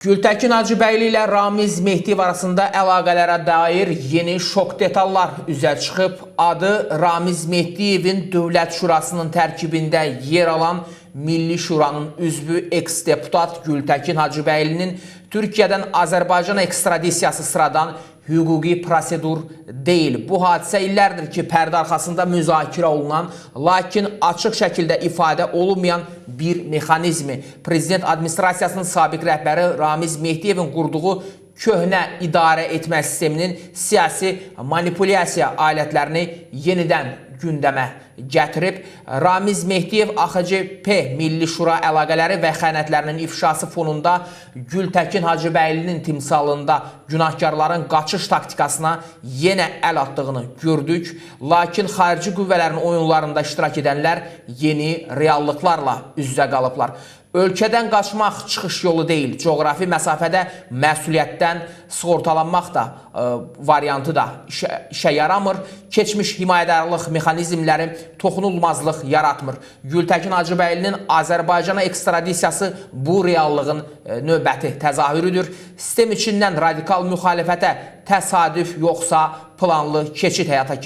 Gültəkin Hacıbəyli ilə Ramiz Mehdiyev arasında əlaqələrə dair yeni şok detallar üzə çıxıb. Adı Ramiz Mehdiyevin Dövlət Şurasının tərkibində yer alan Milli Şuranın üzvü eks-deputat Gültəkin Hacıbəylinin Türkiyədən Azərbaycana ekstradisiyası sıradan hüquqi prosedur deyil. Bu hadisə illərdir ki, pərdə arxasında müzakirə olunan, lakin açıq şəkildə ifadə olunmayan bir mexanizmi. Prezident administrasiyasının sabiq rəhbəri Ramiz Mehdiyevin qurduğu köhnə idarə etmə sisteminin siyasi manipulyasiya alətlərini yenidən gündəmə gətirib. Ramiz Mehdiyev AXCP Milli Şura əlaqələri və xəyanətlərinin ifşası fonunda Gültəkin Hacıbəylinin timsalında günahkarların qaçış taktikasına yenə əl atdığını gördük. Lakin xarici qüvvələrin oyunlarında iştirak edənlər yeni reallıqlarla üz-üzə qalıblar. Ölkədən qaçmaq çıxış yolu deyil, coğrafi məsafədə məsuliyyətdən sığortalanmaq da variantı da işə yaramır. Keçmiş himayədarlıq mexanizmləri toxunulmazlıq yaratmır. Gültəkin Hacıbəylinin Azərbaycana ekstradisiyası bu reallığın növbəti təzahürüdür. Sistem içindən radikal müxalifətə təsadüf yoxsa planlı keçid həyata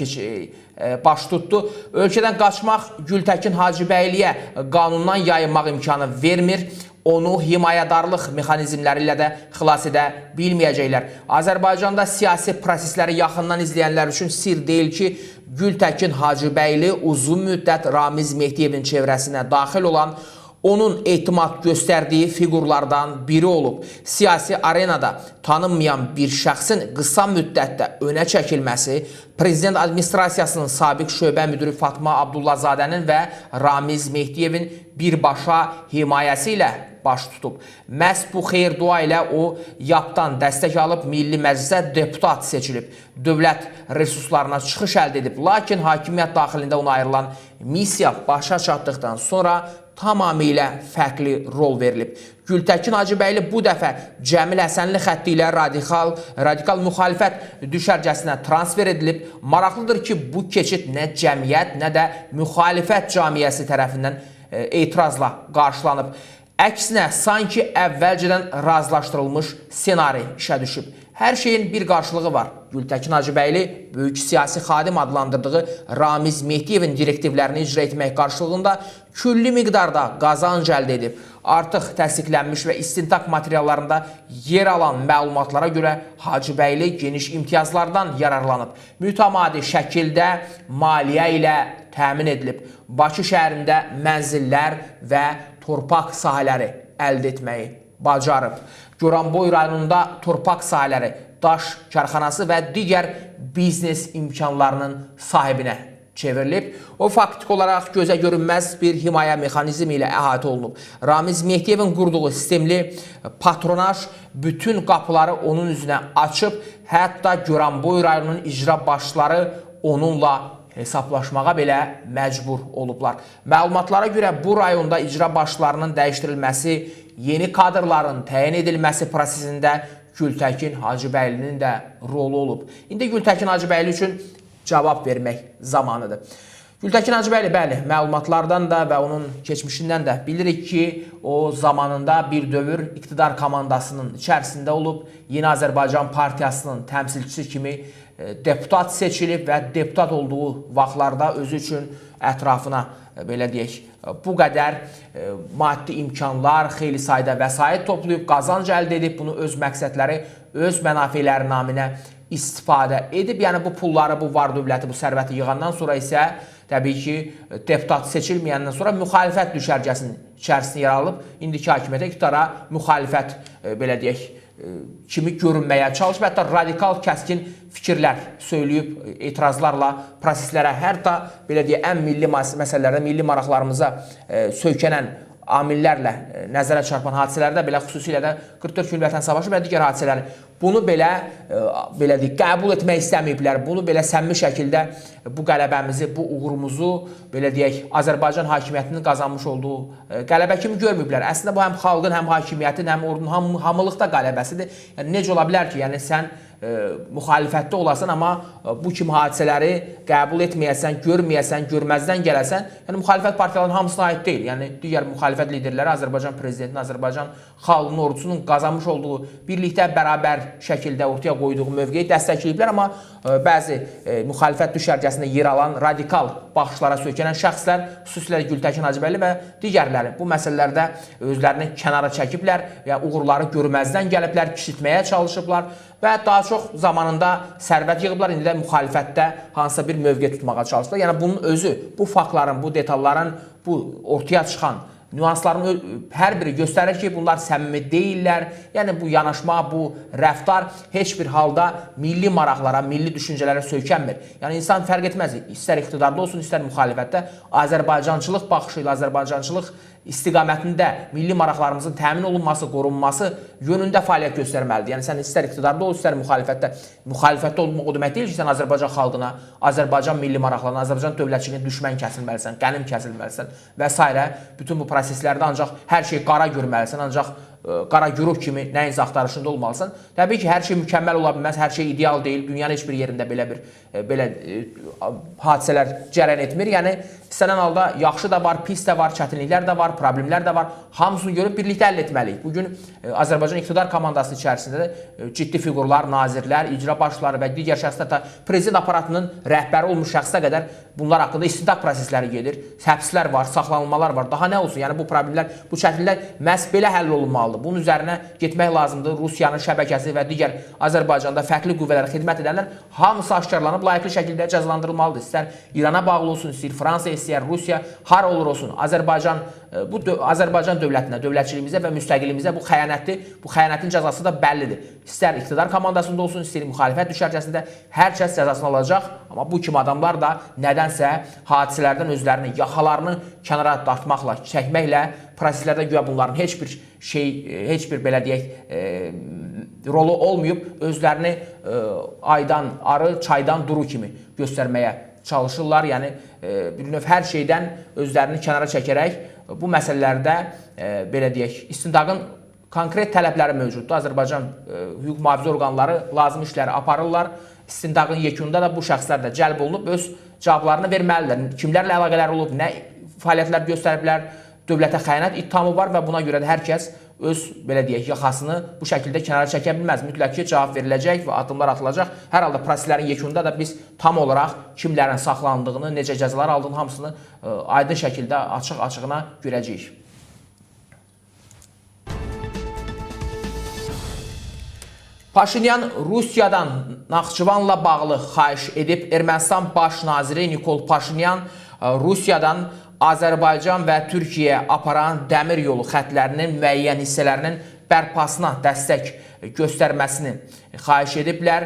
baş tutdu. Ölkədən qaçmaq Gültəkin Hacıbəyliyə qanundan yayınmaq imkanı vermir. Onu himayədarlıq mexanizmləri ilə də xilas edə bilməyəcəklər. Azərbaycanda siyasi prosesləri yaxından izləyənlər üçün sir deyil ki, Gültəkin Hacıbəyli uzun müddət Ramiz Mehdiyevin çevrəsinə daxil olan, onun etimad göstərdiyi fiqurlardan biri olub. Siyasi arenada tanınmayan bir şəxsin qısa müddətdə önə çəkilməsi Prezident administrasiyasının sabiq şöbə müdürü Fatma Abdullahzadənin və Ramiz Mehdiyevin birbaşa himayəsi ilə baş tutub. Məhz bu xeyir-dua ilə o YAP-dan dəstək alıb Milli Məclisə deputat seçilib. Dövlət resurslarına çıxış əldə edib. Lakin hakimiyyət daxilində ona ayrılan missiya başa çatdıqdan sonra tamamilə fərqli rol verilib. Gültəkin Hacıbəyli bu dəfə Cəmil Həsənli xətti ilə radikal müxalifət düşərgəsinə transfer edilib. Maraqlıdır ki, bu keçid nə cəmiyyət, nə də müxalifət camiyyəsi tərəfindən etirazla qarşılanıb. Əksinə, sanki əvvəlcədən razılaşdırılmış senari işə düşüb. Hər şeyin bir qarşılığı var. Gültəkin Hacıbəyli böyük siyasi xadim adlandırdığı Ramiz Mehdiyevin direktivlərini icra etmək qarşılığında külli miqdarda qazanc əldə edib. Artıq təsdiqlənmiş və istintaq materiallarında yer alan məlumatlara görə Hacıbəyli geniş imtiyazlardan yararlanıb. Mütəmadi şəkildə maliyyə ilə təmin edilib. Bakı şəhərində mənzillər və torpaq sahələri əldə etməyi bacarıb. Goranboy rayonunda torpaq sahələri, daş karxanası və digər biznes imkanlarının sahibinə çevrilib. O faktik olaraq gözə görünməz bir himayə mexanizmi ilə əhatə olunub. Ramiz Mehdiyevin qurduğu sistemli patronaj bütün qapıları onun üzünə açıb, hətta Goranboy rayonunun icra başları onunla hesablaşmağa belə məcbur olublar. Məlumatlara görə bu rayonda icra başlarının dəyişdirilməsi, yeni kadrların təyin edilməsi prosesində Gültəkin Hacıbəylinin də rolu olub. İndi Gültəkin Hacıbəyli üçün cavab vermək zamanıdır. Gültəkin Hacıbəyli, bəli, məlumatlardan da və onun keçmişindən də bilirik ki, o zamanında bir dövr iqtidar komandasının içərisində olub, Yeni Azərbaycan Partiyasının təmsilçisi kimi deputat seçilib və deputat olduğu vaxtlarda özü üçün ətrafına, belə deyək, bu qədər maddi imkanlar, xeyli sayda vəsait toplayıb, qazanc əldə edib, bunu öz məqsədləri, öz mənafeləri naminə istifadə edib. Yəni bu pulları, bu var dövləti, bu sərvəti yığandan sonra isə təbii ki, deputat seçilməyəndən sonra müxalifət düşərgəsinin içərisində yer alıb, indiki hakimiyyətə iqtidara müxalifət, belə deyək, kimi görünməyə çalışıb, hətta radikal kəskin fikirlər söyləyib, etirazlarla proseslərə, hətta belə deyək, ən milli məsələlərdə, milli maraqlarımıza söykənən amillərlə nəzərə çarpan hadisələrdə belə xüsusilə də 44 gün Vətən Savaşı və digər hadisələri bunu belə deyək, qəbul etmək istəməyiblər. Bunu belə səmimi şəkildə bu qələbəmizi, bu uğurumuzu belə deyək, Azərbaycan hakimiyyətinin qazanmış olduğu qələbə kimi görməyiblər. Əslində bu həm xalqın, həm hakimiyyətin, həm ordunun hamılıqda qələbəsidir. Yəni necə ola bilər ki, yəni sən müxalifətdə olasan, amma bu kimi hadisələri qəbul etməyəsən, görməyəsən, görməzdən gələsən, yəni müxalifət partiyalarının hamısına aid deyil. Yəni digər müxalifət liderləri Azərbaycan prezidentinin, Azərbaycan xalqının, ordusunun qazanmış olduğu birlikdə bərabər şəkildə ortaya qoyduğu mövqeyi dəstəkləyiblər, amma bəzi müxalifət düşərgəsində yer alan radikal baxışlara söykənən şəxslər, xüsusilə Gültəkin Hacıbəyli və digərləri bu məsələlərdə özlərini kənara çəkiblər və uğurları görməzdən gəliblər, kiçiltməyə çalışıblar və daha çox zamanında sərvət yığıblar, indi də müxalifətdə hansısa bir mövqe tutmağa çalışırlar. Yəni bunun özü, bu faktların, bu detalların, bu ortaya çıxan nüansların hər biri göstərir ki, bunlar səmimi deyillər. Yəni bu yanaşma, bu rəftar heç bir halda milli maraqlara, milli düşüncələrə söykənmir. Yəni insan fərq etməz, istər iqtidarda olsun, istər müxalifətdə Azərbaycançılıq baxışı ilə, Azərbaycançılıq istiqamətində milli maraqlarımızın təmin olunması, qorunması yönündə fəaliyyət göstərməlidir. Yəni sən istər iqtidarda ol, istər müxalifətdə olmaq o demək deyil ki, sən Azərbaycan xalqına, Azərbaycan milli maraqlarına, Azərbaycan dövlətçiliyinə düşmən kəsilməlisən, qənim kəsilməlisən və s. Bütün bu proseslərdə ancaq hər şey qara görməlisən, ancaq qara güruh kimi nəyinsə axtarışında olmalısan. Təbii ki, hər şey mükəmməl ola bilməz, hər şey ideal deyil. Dünyanın heç bir yerində belə hadisələr cərəyan etmir. Yəni istənilən halda yaxşı da var, pis də var, çətinliklər də var, problemlər də var. Hamısını görüb birlikdə həll etməliyik. Bugün Azərbaycan iqtidar komandası içərisində də ciddi fiqurlar, nazirlər, icra başçıları və digər şəxslər də prezident aparatının rəhbəri olmuş şəxsə qədər bunlar haqqında istintaq prosesləri gedir. Həbslər var, saxlanılmalar var. Daha nə olsun? Yəni bu problemlər, bu çətinliklər məhz belə həll olunmalıdır. Bunun üzərinə getmək lazımdır. Rusiyanın şəbəkəsi və digər Azərbaycanda fərqli qüvvələrə xidmət edənlər hamısı aşkarlanıb layiqli şəkildə cəzalandırılmalıdır. İstər İrana bağlı olsun, istər Fransa, istər Rusiya, har olur olsun. Azərbaycan dövlətinə, dövlətçiliyimizə və müstəqilliyimizə bu xəyanətdir. Bu xəyanətin cəzası da bəllidir. İstər iqtidar komandasında olsun, istər müxalifət düşərgəsində hər kəs cəzasını alacaq. Amma bu kimi adamlar da nədənsə hadisələrdən özlərini, yaxalarını kənara dartmaqla, çəkməklə proseslərdə güya bunların heç bir belə deyək, rolu olmayıb, özlərini aydan arı, çaydan duru kimi göstərməyə çalışırlar. Yəni bir növ hər şeydən özlərini kənara çəkərək bu məsələlərdə belə deyək, istintaqın konkret tələbləri mövcuddur. Azərbaycan hüquq mühafizə orqanları lazım işləri aparırlar. İstintaqın yekununda da bu şəxslər də cəlb olunub öz cavablarını verməlidirlər. Kimlərlə əlaqələr olub, nə fəaliyyətlər göstəriblər, dövlətə xəyanət ittihamı var və buna görə də hər kəs öz, belə deyək, yaxasını bu şəkildə kənara çəkə bilməz. Mütləq ki, cavab veriləcək və addımlar atılacaq. Hər halda proseslərin yekununda da biz tam olaraq kimlərin saxlandığını, necə cəzalar aldığını hamısını aydın şəkildə açıq-açığına görəcəyik. Paşinyan Rusiyadan Naxçıvanla bağlı xahiş edib. Ermənistan baş naziri Nikol Paşinyan Rusiyadan Azərbaycan və Türkiyəyə aparan dəmir yolu xətlərinin müəyyən hissələrinin bərpasına dəstək göstərməsini xahiş ediblər.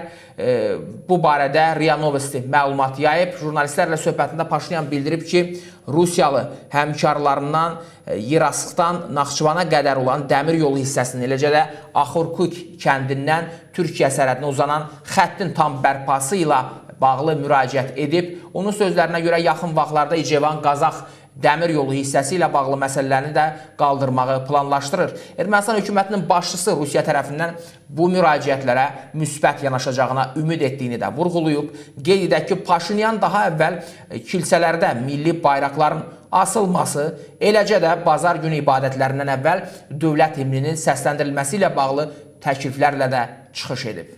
Bu barədə RIA Novosti məlumat yayıb. Jurnalistlərlə söhbətində Paşinyan bildirib ki, Rusiyalı həmkarlarından Yerasıqdan Naxçıvana qədər olan dəmir yolu hissəsinin, eləcə də Axurkuk kəndindən Türkiyə sərhədinə uzanan xəttin tam bərpası ilə bağlı müraciət edib. Onun sözlərinə görə yaxın vaxtlarda İcevan-Qazax dəmir yolu hissəsi ilə bağlı məsələlərini də qaldırmağı planlaşdırır. Ermənistan hökumətinin başçısı Rusiya tərəfindən bu müraciətlərə müsbət yanaşacağına ümid etdiyini də vurğulayıb. Qeyd edək ki, Paşinyan daha əvvəl kilsələrdə milli bayraqların asılması, eləcə də bazar günü ibadətlərindən əvvəl dövlət himninin səsləndirilməsi ilə bağlı təkliflərlə də çıxış edib.